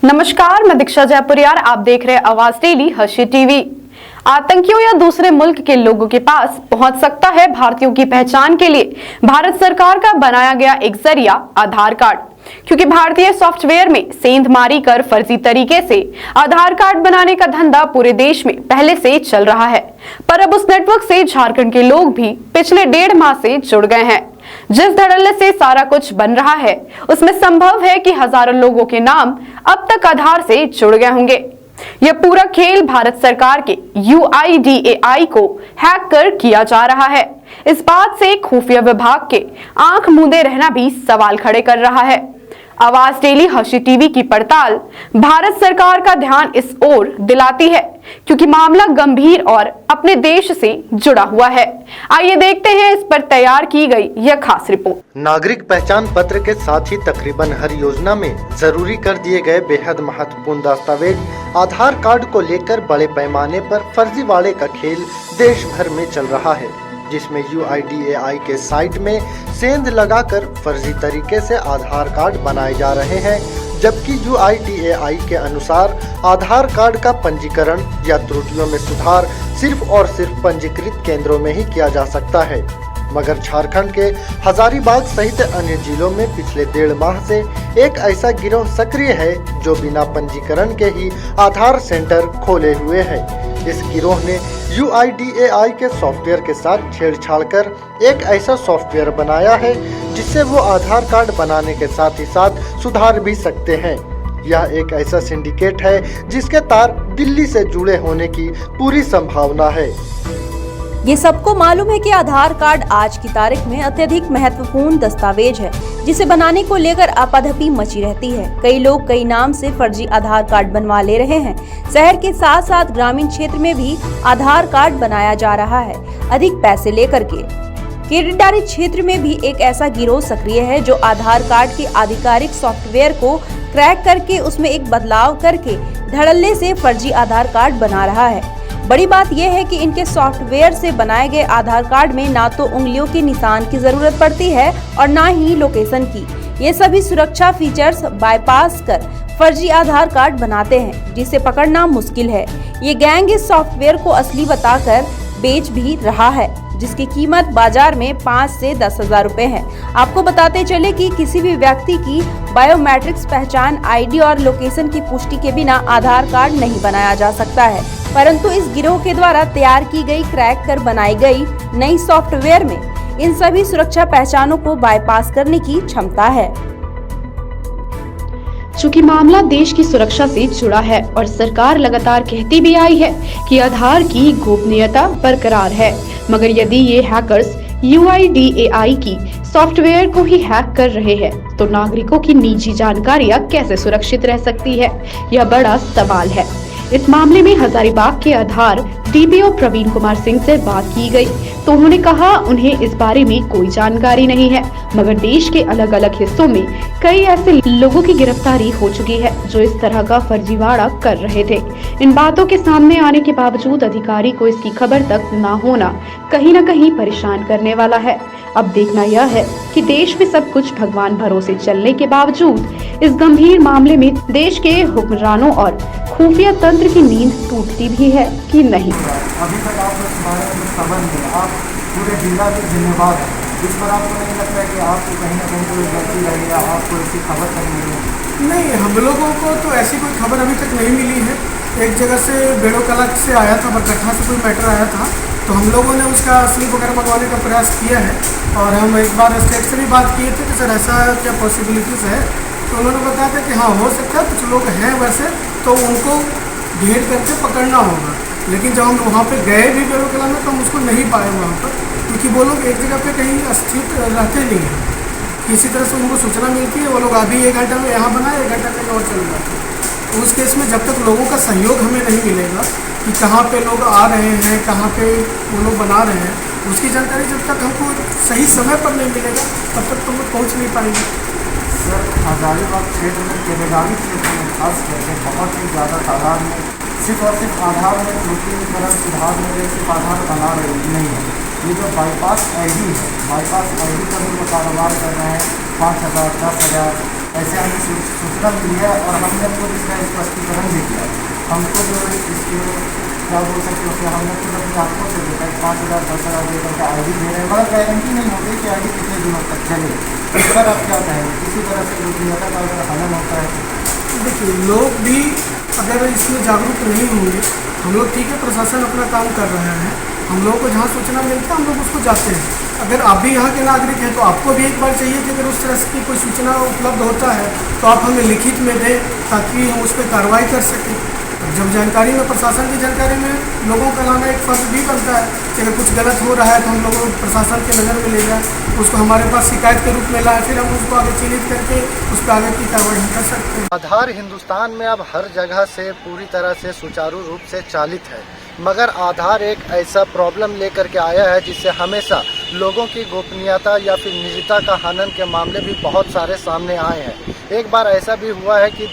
नमस्कार, मैं दीक्षा जयपुरियार। आप देख रहे हैं आवाज डेली हर्षी टीवी। आतंकियों या दूसरे मुल्क के लोगों के पास पहुंच सकता है भारतीयों की पहचान के लिए भारत सरकार का बनाया गया एक जरिया आधार कार्ड। क्योंकि भारतीय सॉफ्टवेयर में सेंधमारी कर फर्जी तरीके से आधार कार्ड बनाने का धंधा पूरे देश में पहले से चल रहा है, पर अब उस नेटवर्क से झारखंड के लोग भी पिछले 1.5 माह से जुड़ गए हैं। जिस धड़ल्ले से सारा कुछ बन रहा है, उसमें संभव है कि हजारों लोगों के नाम अब तक आधार से जुड़ गए होंगे। यह पूरा खेल भारत सरकार के UIDAI को हैक कर किया जा रहा है। इस बात से खुफिया विभाग के आंख मूंदे रहना भी सवाल खड़े कर रहा है। आवाज डेली हर्षी टीवी की पड़ताल भारत सरकार का ध्यान इस ओर दिलाती है, क्योंकि मामला गंभीर और अपने देश से जुड़ा हुआ है। आइए देखते हैं इस पर तैयार की गई यह खास रिपोर्ट। नागरिक पहचान पत्र के साथ ही तकरीबन हर योजना में जरूरी कर दिए गए बेहद महत्वपूर्ण दस्तावेज आधार कार्ड को लेकर बड़े पैमाने पर फर्जीवाड़े का खेल देश भर में चल रहा है, जिसमें UIDAI के साइट में सेंध लगाकर फर्जी तरीके से आधार कार्ड बनाए जा रहे हैं, जबकि UIDAI के अनुसार आधार कार्ड का पंजीकरण या त्रुटियों में सुधार सिर्फ और सिर्फ पंजीकृत केंद्रों में ही किया जा सकता है। मगर झारखंड के हजारीबाग सहित अन्य जिलों में पिछले 1.5 माह से एक ऐसा गिरोह सक्रिय है जो बिना पंजीकरण के ही आधार सेंटर खोले हुए है। इस गिरोह ने UIDAI के सॉफ्टवेयर के साथ छेड़छाड़ कर एक ऐसा सॉफ्टवेयर बनाया है जिससे वो आधार कार्ड बनाने के साथ ही साथ सुधार भी सकते हैं। यह एक ऐसा सिंडिकेट है जिसके तार दिल्ली से जुड़े होने की पूरी संभावना है। ये सबको मालूम है कि आधार कार्ड आज की तारीख में अत्यधिक महत्वपूर्ण दस्तावेज है, जिसे बनाने को लेकर आपाधापी मची रहती है। कई लोग कई नाम से फर्जी आधार कार्ड बनवा ले रहे हैं। शहर के साथ साथ ग्रामीण क्षेत्र में भी आधार कार्ड बनाया जा रहा है, अधिक पैसे लेकर के। केरडारी क्षेत्र में भी एक ऐसा गिरोह सक्रिय है जो आधार कार्ड के आधिकारिक सॉफ्टवेयर को क्रैक करके उसमें एक बदलाव करके धड़ल्ले से फर्जी आधार कार्ड बना रहा है। बड़ी बात यह है कि इनके सॉफ्टवेयर से बनाए गए आधार कार्ड में ना तो उंगलियों के निशान की जरूरत पड़ती है और ना ही लोकेशन की। ये सभी सुरक्षा फीचर्स बाईपास कर फर्जी आधार कार्ड बनाते हैं, जिसे पकड़ना मुश्किल है। ये गैंग इस सॉफ्टवेयर को असली बताकर बेच भी रहा है, जिसकी कीमत बाजार में 5 से 10 हजार रुपए है। आपको बताते चले कि किसी भी व्यक्ति की बायोमेट्रिक्स पहचान ID और लोकेशन की पुष्टि के बिना आधार कार्ड नहीं बनाया जा सकता है, परंतु इस गिरोह के द्वारा तैयार की गई क्रैक कर बनाई गई नई सॉफ्टवेयर में इन सभी सुरक्षा पहचानों को बाईपास करने की क्षमता है। चूंकि मामला देश की सुरक्षा से जुड़ा है और सरकार लगातार कहती भी आई है कि आधार की गोपनीयता बरकरार है, मगर यदि ये हैकर्स UIDAI की सॉफ्टवेयर को ही हैक कर रहे हैं, तो नागरिकों की निजी जानकारियां कैसे सुरक्षित रह सकती है? यह बड़ा सवाल है। इस मामले में हजारीबाग के आधार DPO प्रवीण कुमार सिंह से बात की गई, तो उन्होंने कहा उन्हें इस बारे में कोई जानकारी नहीं है, मगर देश के अलग अलग हिस्सों में कई ऐसे लोगों की गिरफ्तारी हो चुकी है जो इस तरह का फर्जीवाड़ा कर रहे थे। इन बातों के सामने आने के बावजूद अधिकारी को इसकी खबर तक न होना कहीं न कहीं परेशान करने वाला है। अब देखना यह है कि देश में सब कुछ भगवान भरोसे चलने के बावजूद इस गंभीर मामले में देश के हुक्मरानों और खुफिया तंत्र की नींद टूटती भी है कि नहीं। अभी तक आपने इस बारे में खबर नहीं, आप पूरे जिला के जिम्मेवार हैं। इस पर आपको नहीं लगता है कि आपको कहीं ना कहीं कोई गलती रही या आपको इसकी खबर तक नहीं है? नहीं, हम लोगों को तो ऐसी कोई खबर अभी तक नहीं मिली है। एक जगह से बेड़ोकला से आया था, बरकट्ठा से कोई मैटर आया था, तो हम लोगों ने उसका स्लिप वगैरह मंगवाने का प्रयास किया है। और हम एक बार स्टेट से भी बात किए थे कि सर ऐसा क्या पॉसिबिलिटीज़ है, तो उन्होंने बताया था कि हाँ हो सकता है, कुछ लोग हैं वैसे, तो उनको घेर करके पकड़ना होगा। लेकिन जब हम वहाँ पे गए भी बेड़ोकला में, तो हम उसको नहीं पाए वहाँ पर, क्योंकि वो लोग एक जगह पे कहीं स्थित रहते नहीं हैं। किसी तरह से उनको सूचना मिलती है, वो लोग अभी 1 घंटा में यहाँ बनाए, 1 घंटा कहीं और चले जाते हैं। तो उस केस में जब तक लोगों का सहयोग हमें नहीं मिलेगा कि कहाँ पे लोग आ रहे हैं, कहाँ पे वो लोग बना रहे हैं, उसकी जानकारी जब तक हमको सही समय पर नहीं मिलेगा, तब तक तो हम पहुँच नहीं पाएंगे। सर, हजारीबाग क्षेत्र में, केरडारी क्षेत्र में खास करके बहुत ही ज़्यादा तादाद में सिर्फ और सिर्फ आधार में त्रुटिकरण सुधार में सिर्फ आधार बना रहे नहीं है। ये जो बाईपास ID है, बाईपास ID का भी वो कारोबार कर रहे हैं। 5,000, 10,000 ऐसे हमें सूचना मिली है और हमने खुद इसका स्पष्टीकरण भी किया। हमको जो इसके क्या बोल सकते हो कि हमने खुद अपनी आँखों से देखा 5,000 10,000 देकर के आई डी दे रहे हैं, मगर गारंटी नहीं होती कि आई डी कितने दिनों तक चले। इस पर आप क्या कहेंगे? किसी तरह से गोपनीयता का अगर हनन होता है तो देखिए, लोग भी अगर इसमें जागरूक नहीं होंगे, हम लोग ठीक है प्रशासन अपना काम कर रहे हैं, हम लोगों को जहाँ सूचना मिलता है हम लोग उसको जाते हैं। अगर आप भी यहाँ के नागरिक हैं तो आपको भी एक बार चाहिए कि अगर उस तरह की कोई सूचना उपलब्ध होता है तो आप हमें लिखित में दें ताकि हम उस पर कार्रवाई कर सकें। जब जानकारी में, प्रशासन की जानकारी में लोगों का लाना एक फर्ज भी बनता है कि अगर कुछ गलत हो रहा है तो हम लोगों को प्रशासन के नज़र में ले जाए, उसको हमारे पास शिकायत के रूप में लाए, फिर हम उसको आगे चिन्हित करके उस पर आगे की कार्रवाई हम कर सकते हैं। आधार हिंदुस्तान में अब हर जगह से पूरी तरह से सुचारू रूप से चालित है, मगर आधार एक ऐसा प्रॉब्लम लेकर के आया है जिससे हमेशा लोगों की गोपनीयता या फिर निजता का हनन के मामले भी बहुत सारे सामने आए हैं। एक बार ऐसा भी हुआ है कि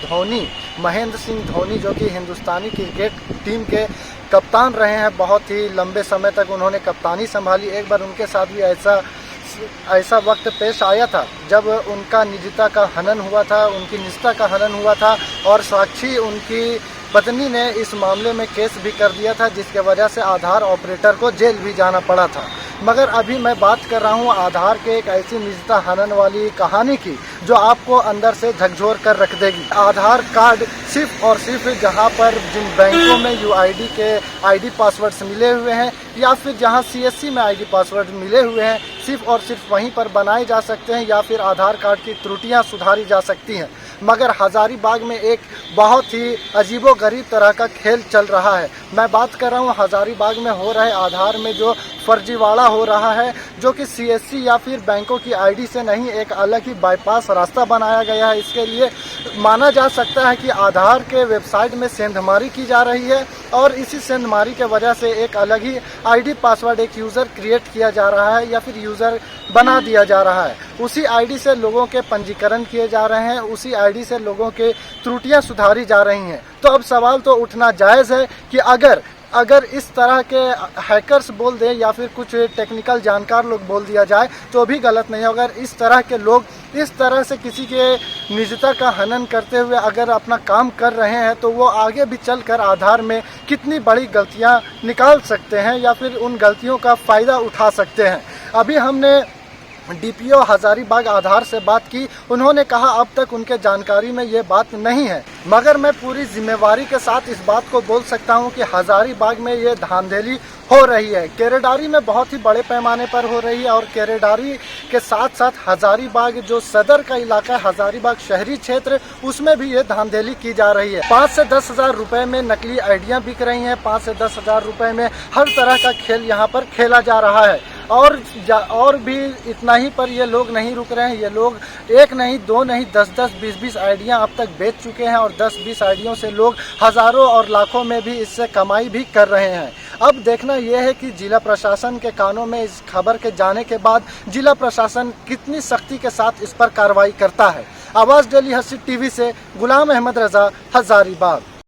महेंद्र सिंह धोनी, जो कि हिंदुस्तानी क्रिकेट टीम के कप्तान रहे हैं, बहुत ही लंबे समय तक उन्होंने कप्तानी संभाली। एक बार उनके साथ भी ऐसा वक्त पेश आया था जब उनका निजता का हनन हुआ था, उनकी निजता का हनन हुआ था और साक्षी उनकी पत्नी ने इस मामले में केस भी कर दिया था, जिसके वजह से आधार ऑपरेटर को जेल भी जाना पड़ा था। मगर अभी मैं बात कर रहा हूँ आधार के एक ऐसी निजता हनन वाली कहानी की जो आपको अंदर से झकझोर कर रख देगी। आधार कार्ड सिर्फ और सिर्फ जहाँ पर जिन बैंकों में यूआईडी के आईडी पासवर्ड्स मिले हुए हैं या फिर जहाँ सीएससी में आईडी पासवर्ड मिले हुए हैं, सिर्फ और सिर्फ वहीं पर बनाए जा सकते हैं या फिर आधार कार्ड की त्रुटियां सुधारी जा सकती हैं। मगर हजारीबाग में एक बहुत ही अजीबोगरीब तरह का खेल चल रहा है। मैं बात कर रहा हूँ हजारीबाग में हो रहे आधार में जो फर्जीवाड़ा हो रहा है, जो कि सीएससी या फिर बैंकों की आईडी से नहीं, एक अलग ही बाईपास रास्ता बनाया गया है। इसके लिए माना जा सकता है कि आधार के वेबसाइट में सेंधमारी की जा रही है और इसी सेंधमारी के वजह से एक अलग ही आईडी पासवर्ड एक यूज़र क्रिएट किया जा रहा है या फिर यूज़र बना दिया जा रहा है। उसी आईडी से लोगों के पंजीकरण किए जा रहे हैं, उसी आईडी से लोगों के त्रुटियां सुधारी जा रही हैं। तो अब सवाल तो उठना जायज़ है कि अगर इस तरह के हैकर्स बोल दें या फिर कुछ टेक्निकल जानकार लोग बोल दिया जाए तो भी गलत नहीं है। अगर इस तरह के लोग इस तरह से किसी के निजता का हनन करते हुए अगर अपना काम कर रहे हैं तो वो आगे भी चलकर आधार में कितनी बड़ी गलतियां निकाल सकते हैं या फिर उन गलतियों का फ़ायदा उठा सकते हैं। अभी हमने डीपीओ हजारीबाग आधार से बात की, उन्होंने कहा अब तक उनके जानकारी में ये बात नहीं है। मगर मैं पूरी जिम्मेवारी के साथ इस बात को बोल सकता हूँ कि हजारीबाग में ये धांधली हो रही है। केरेडारी में बहुत ही बड़े पैमाने पर हो रही है और केरेडारी के साथ साथ हजारीबाग जो सदर का इलाका है, हजारीबाग शहरी क्षेत्र, उसमें भी ये धांधली की जा रही है। 5 से 10 हजार रुपए में नकली आईडियां बिक रही हैं। 5 से 10 हजार रुपए में हर तरह का खेल यहाँ पर खेला जा रहा है। और भी इतना ही पर ये लोग नहीं रुक रहे हैं। ये लोग एक नहीं, दो नहीं, 10-10, 20-20 आईडियां अब तक बेच चुके हैं और 10-20 आईडियों से लोग हजारों और लाखों में भी इससे कमाई भी कर रहे हैं। अब देखना यह है कि जिला प्रशासन के कानों में इस खबर के जाने के बाद जिला प्रशासन कितनी सख्ती के साथ इस पर कार्रवाई करता है। आवाज़ डेली हसी टीवी से गुलाम अहमद रजा, हजारीबाग।